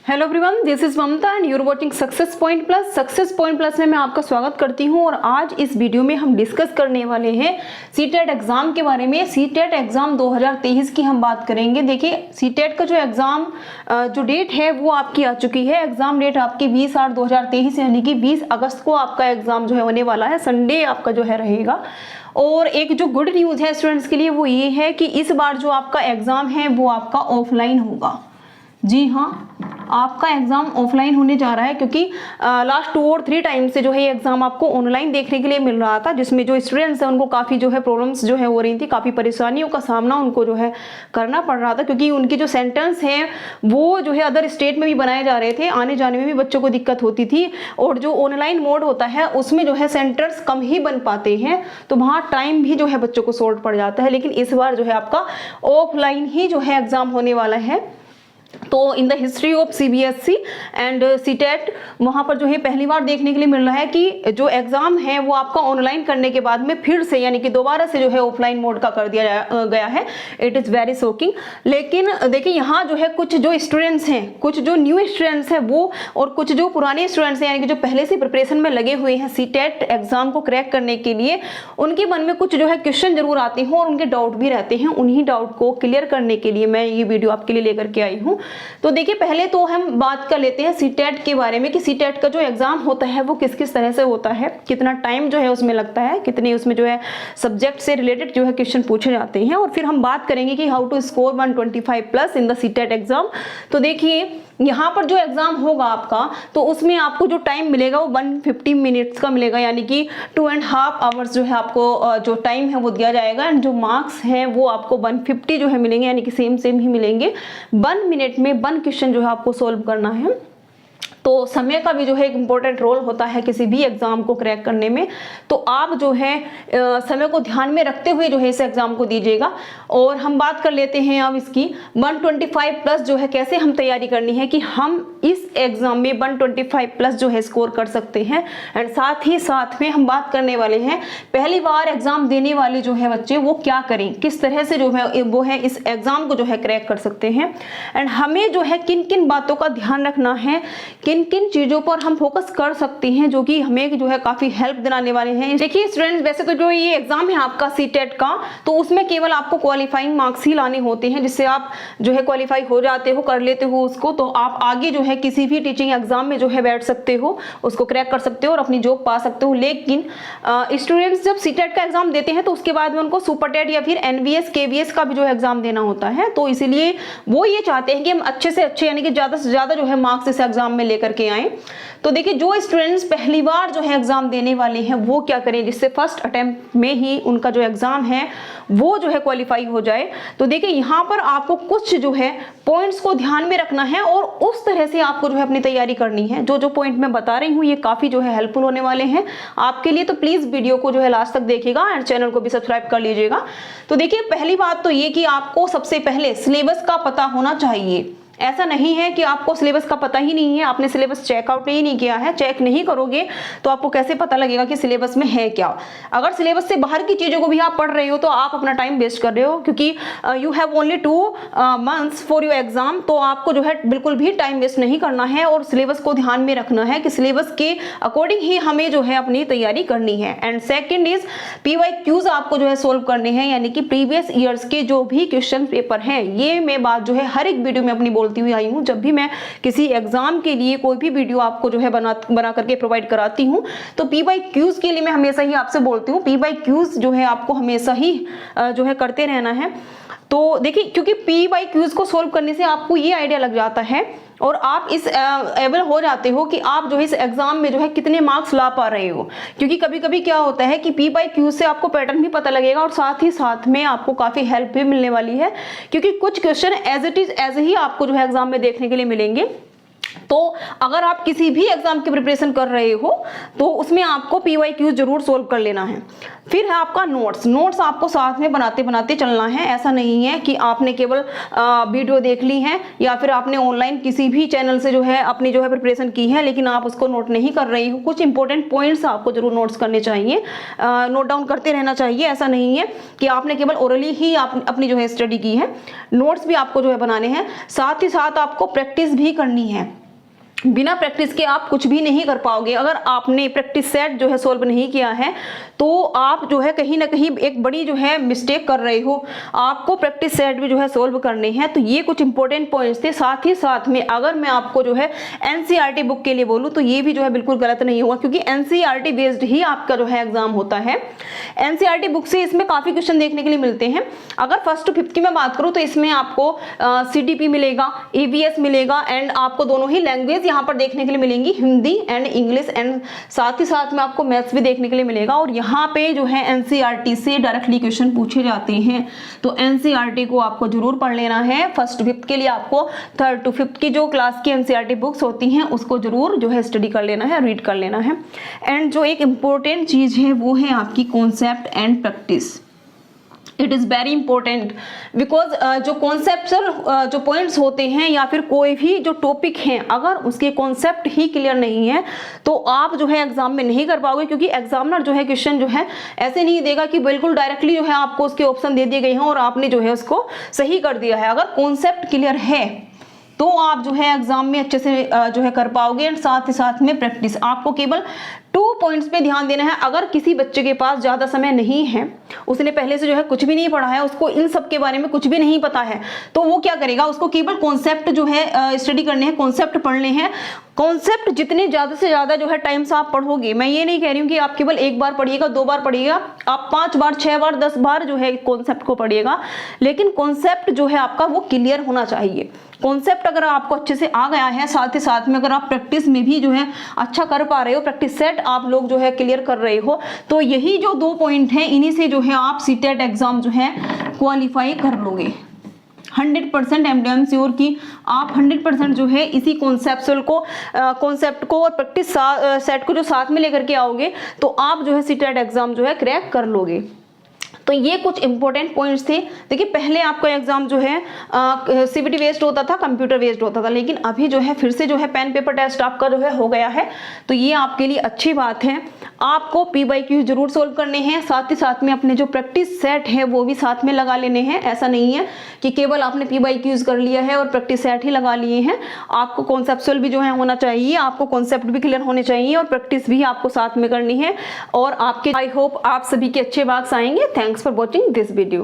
Hello everyone, this is Mamta and you are watching success point plus. Success point plus में मैं आपका स्वागत करती हूं और आज इस वीडियो में हम डिस्कस करने वाले हैं सीटेट एग्जाम के बारे में। सीटेट एग्जाम 2023 की हम बात करेंगे। देखिए, सीटेट का जो एग्जाम जो डेट है वो आपकी आ चुकी है। एग्जाम डेट आपकी 20/8/2023 यानी कि 20 अगस्त को आपका एग्जाम जो है होने वाला है। संडे आपका जो है रहेगा। और एक जो गुड न्यूज़ है स्टूडेंट्स के लिए वो ये है कि इस बार जो आपका एग्जाम है वो आपका ऑफलाइन होगा। जी हाँ, आपका एग्जाम ऑफलाइन होने जा रहा है, क्योंकि लास्ट 2 और 3 टाइम से जो है ये एग्जाम आपको ऑनलाइन देखने के लिए मिल रहा था, जिसमें जो स्टूडेंट्स हैं उनको काफ़ी जो है प्रॉब्लम्स जो है हो रही थी, काफ़ी परेशानियों का सामना उनको जो है करना पड़ रहा था, क्योंकि उनकी जो सेंटेंस हैं वो जो है अदर स्टेट में भी बनाए जा रहे थे। आने जाने में भी बच्चों को दिक्कत होती थी और जो ऑनलाइन मोड होता है उसमें जो है सेंटर्स कम ही बन पाते हैं, तो वहाँ टाइम भी जो है बच्चों को शॉर्ट पड़ जाता है। लेकिन इस बार जो है आपका ऑफलाइन ही जो है एग्जाम होने वाला है। तो in the history of CBSE and CTET वहाँ पर जो है पहली बार देखने के लिए मिल रहा है कि जो एग्जाम है वो आपका ऑनलाइन करने के बाद में फिर से यानी कि दोबारा से जो है ऑफलाइन मोड का कर दिया गया है। It is very shocking. लेकिन देखिए, यहाँ जो है कुछ जो स्टूडेंट्स हैं, कुछ जो न्यू स्टूडेंट्स हैं वो, और कुछ जो पुराने स्टूडेंट्स हैं यानी कि जो पहले से प्रिपरेशन में लगे हुए हैं सीटेट एग्जाम को क्रैक करने के लिए, उनके मन में कुछ जो है क्वेश्चन जरूर आते हैं और उनके डाउट भी रहते हैं। उन्हीं डाउट को क्लियर करने के लिए मैं ये वीडियो आपके लिए लेकर के आई हूँ। तो देखिए, पहले तो हम बात कर लेते हैं सीटेट के बारे में कि सीटेट का जो एग्जाम होता है वो किस किस तरह से होता है, कितना टाइम जो है उसमें लगता है, कितने उसमें जो है सब्जेक्ट से रिलेटेड जो है क्वेश्चन पूछे जाते हैं, और फिर हम बात करेंगे कि how to score 125 plus in the CTET exam. तो देखिए, यहाँ पर जो एग्जाम होगा आपका, तो उसमें आपको जो टाइम मिलेगा वो 150 मिनट्स का मिलेगा, यानी कि 2.5 आवर्स जो है आपको जो टाइम है वो दिया जाएगा। एंड जो मार्क्स हैं वो आपको 150 जो है मिलेंगे, यानी कि सेम ही मिलेंगे। 1 मिनट में 1 क्वेश्चन जो है आपको सोल्व करना है। तो समय का भी जो है एक इम्पोर्टेंट रोल होता है किसी भी एग्जाम को क्रैक करने में, तो आप जो है समय को ध्यान में रखते हुए जो है इस एग्जाम को दीजिएगा। और हम बात कर लेते हैं अब इसकी 125 प्लस जो है कैसे हम तैयारी करनी है कि हम इस एग्जाम में 125 प्लस जो है स्कोर कर सकते हैं। एंड साथ ही साथ में हम बात करने वाले हैं पहली बार एग्जाम देने वाले जो है बच्चे वो क्या करें, किस तरह से जो है वो है इस एग्जाम को जो है क्रैक कर सकते हैं। एंड हमें जो है किन किन बातों का ध्यान रखना है, किन किन चीजों पर हम फोकस कर सकते हैं जो कि हमें जो है काफी हेल्प दिलाने वाले हैं। देखिए स्टूडेंट्स, वैसे तो जो ये एग्जाम है आपका सीटेट का, तो उसमें केवल आपको क्वालिफाइंग मार्क्स ही लाने होते हैं, जिससे आप जो है क्वालिफाई हो जाते हो, कर लेते हो उसको, तो आप आगे जो है किसी भी टीचिंग एग्जाम में जो है बैठ सकते हो, उसको क्रैक कर सकते हो और अपनी जॉब पा सकते हो। लेकिन स्टूडेंट्स जब सीटेट का एग्जाम देते हैं तो उसके बाद में उनको सुपरटेट या फिर एनवीएस केवीएस का भी जो है एग्जाम देना होता है, तो इसीलिए वो ये चाहते हैं कि हम अच्छे से अच्छे यानी कि ज्यादा से ज्यादा जो है मार्क्स इस एग्जाम में लेकर के आए। तो देखिए, जो स्टूडेंट्स पहली बार जो है एग्जाम देने वाले हैं वो क्या करें जिससे फर्स्ट अटेम्प्ट में ही उनका जो एग्जाम है वो जो है क्वालिफाई हो जाए। तो देखिए, यहाँ पर आपको कुछ जो है पॉइंट्स को ध्यान में रखना है और उस तरह से आपको जो है अपनी तैयारी करनी है। जो जो पॉइंट मैं बता रही हूँ ये काफी जो है हेल्पफुल होने वाले हैं आपके लिए, तो प्लीज वीडियो को जो है लास्ट तक देखिएगा एंड चैनल को भी सब्सक्राइब कर लीजिएगा। तो देखिए, पहली बात तो ये कि आपको सबसे पहले सिलेबस का पता होना चाहिए। ऐसा नहीं है कि आपको सिलेबस का पता ही नहीं है, आपने सिलेबस चेकआउट ही नहीं किया है। चेक नहीं करोगे तो आपको कैसे पता लगेगा कि सिलेबस में है क्या। अगर सिलेबस से बाहर की चीजों को भी आप पढ़ रहे हो तो आप अपना टाइम वेस्ट कर रहे हो, क्योंकि you have only 2 months for your exam. तो आपको जो है बिल्कुल भी टाइम वेस्ट नहीं करना है और सिलेबस को ध्यान में रखना है कि सिलेबस के अकॉर्डिंग ही हमें जो है अपनी तैयारी करनी है। एंड सेकेंड इज PYQs आपको जो है सोल्व करने हैं, यानी कि प्रीवियस ईयर्स के जो भी क्वेश्चन पेपर हैं। ये मैं बात जो है हर एक वीडियो में अपनी बोलती हुई आई हूँ। जब भी मैं किसी एग्जाम के लिए कोई भी वीडियो आपको जो है बना करके प्रोवाइड कराती हूँ, तो PYQs के लिए मैं हमेशा ही आपसे बोलती हूँ PYQs जो है आपको हमेशा ही जो है करते रहना है। तो देखिए, क्योंकि PYQs को सोल्व करने से आपको ये आइडिया लग जाता है और आप इस एबल हो जाते हो कि आप जो है इस एग्जाम में जो है कितने मार्क्स ला पा रहे हो। क्योंकि कभी कभी क्या होता है कि PYQ से आपको पैटर्न भी पता लगेगा और साथ ही साथ में आपको काफी हेल्प भी मिलने वाली है, क्योंकि कुछ question as it is as ही आपको जो है एग्जाम में देखने के लिए मिलेंगे। तो अगर आप किसी भी एग्जाम की प्रिपरेशन कर रहे हो तो उसमें आपको PYQ जरूर सोल्व कर लेना है। फिर है आपका नोट्स आपको साथ में बनाते बनाते चलना है। ऐसा नहीं है कि आपने केवल वीडियो देख ली है या फिर आपने ऑनलाइन किसी भी चैनल से जो है अपनी जो है प्रिपरेशन की है लेकिन आप उसको नोट नहीं कर रही हो। कुछ इंपॉर्टेंट पॉइंट्स आपको जरूर नोट्स करने चाहिए, नोट डाउन करते रहना चाहिए। ऐसा नहीं है कि आपने केवल ओरली ही अपनी जो है स्टडी की है, नोट्स भी आपको जो है बनाने हैं। साथ ही साथ आपको प्रैक्टिस भी करनी है। बिना प्रैक्टिस के आप कुछ भी नहीं कर पाओगे। अगर आपने प्रैक्टिस सेट जो है सोल्व नहीं किया है तो आप जो है कहीं ना कहीं एक बड़ी जो है मिस्टेक कर रहे हो। आपको प्रैक्टिस सेट भी जो है सोल्व करने हैं। तो ये कुछ इंपॉर्टेंट पॉइंट्स थे। साथ ही साथ में अगर मैं आपको जो है NCERT बुक के लिए बोलूँ तो ये भी जो है बिल्कुल गलत नहीं होगा, क्योंकि NCERT बेस्ड ही आपका जो है एग्जाम होता है। NCERT बुक से इसमें काफी क्वेश्चन देखने के लिए मिलते हैं। अगर 1st to 5th की मैं बात करूँ तो इसमें आपको CTP मिलेगा, EVS मिलेगा एंड आपको दोनों ही लैंग्वेज यहाँ पर देखने के लिए मिलेंगी, हिंदी एंड इंग्लिश, एंड साथ ही साथ में आपको मैथ्स भी देखने के लिए मिलेगा। और यहाँ पे जो है NCERT से डायरेक्टली क्वेश्चन पूछे जाते हैं। तो NCERT को आपको जरूर पढ़ लेना है। 1st to 5th के लिए आपको 3rd to 5th की जो क्लास की NCERT बुक्स होती हैं उसको जरूर जो है स्टडी कर लेना है, रीड कर लेना है। एंड जो एक इम्पोर्टेंट चीज है वो है आपकी concept and practice. It is very important because जो कॉन्सेप्चुअल जो पॉइंट्स होते हैं या फिर कोई भी जो टॉपिक हैं, अगर उसके कॉन्सेप्ट ही क्लियर नहीं है तो आप जो है एग्जाम में नहीं कर पाओगे। क्योंकि एग्जामिनर जो है क्वेश्चन जो है ऐसे नहीं देगा कि बिल्कुल डायरेक्टली जो है आपको उसके ऑप्शन दे दिए गए हैं और आपने जो है उसको सही कर दिया है। अगर कॉन्सेप्ट क्लियर है तो आप जो है एग्जाम में अच्छे से जो है कर पाओगे। एंड साथ ही साथ में प्रैक्टिस, आपको केवल 2 पॉइंट्स पे ध्यान देना है। अगर किसी बच्चे के पास ज़्यादा समय नहीं है, उसने पहले से जो है कुछ भी नहीं पढ़ा है, उसको इन सब के बारे में कुछ भी नहीं पता है, तो वो क्या करेगा, उसको केवल कॉन्सेप्ट जो है स्टडी करने हैं, कॉन्सेप्ट पढ़ने हैं। कॉन्सेप्ट जितने ज़्यादा से ज़्यादा जो है टाइम से आप पढ़ोगे, मैं ये नहीं कह रही हूँ कि आप केवल 1 बार पढ़िएगा, 2 बार पढ़िएगा, आप 5 बार 6 बार 10 बार जो है कॉन्सेप्ट को पढ़िएगा, लेकिन कॉन्सेप्ट जो है आपका वो क्लियर होना चाहिए। कॉन्सेप्ट अगर आपको अच्छे से आ गया है, साथ ही साथ में अगर आप प्रैक्टिस में भी जो है अच्छा कर पा रहे हो, प्रैक्टिस सेट आप लोग जो है क्लियर कर रहे हो, तो यही जो 2 पॉइंट हैं इन्हीं से जो है आप CTET एग्जाम जो है क्वालिफाई कर लोगे। 100% एमडीएम श्योर की आप 100% जो है इसी कॉन्सेप्ट को और प्रैक्टिस सेट को जो साथ में लेकर के आओगे तो आप जो है CTET एग्जाम जो है क्रैक कर लोगे। तो ये कुछ इंपॉर्टेंट पॉइंट्स थे। देखिए पहले आपका एग्जाम जो है CBT बेस्ड होता था, कंप्यूटर बेस्ड होता था, लेकिन अभी जो है फिर से जो है पेन पेपर टेस्ट आपका जो है हो गया है। तो ये आपके लिए अच्छी बात है। आपको PYQ जरूर सोल्व करने हैं, साथ ही साथ में अपने जो प्रैक्टिस सेट है वो भी साथ में लगा लेने हैं। ऐसा नहीं है कि केवल आपने PYQ कर लिया है और प्रैक्टिस सेट ही लगा लिए हैं। आपको कॉन्सेप्चुअल भी जो है होना चाहिए, आपको कॉन्सेप्ट भी क्लियर होने चाहिए और प्रैक्टिस भी आपको साथ में करनी है। और आपके आई होप आप सभी के अच्छे मार्क्स आएंगे। Thanks for watching this video.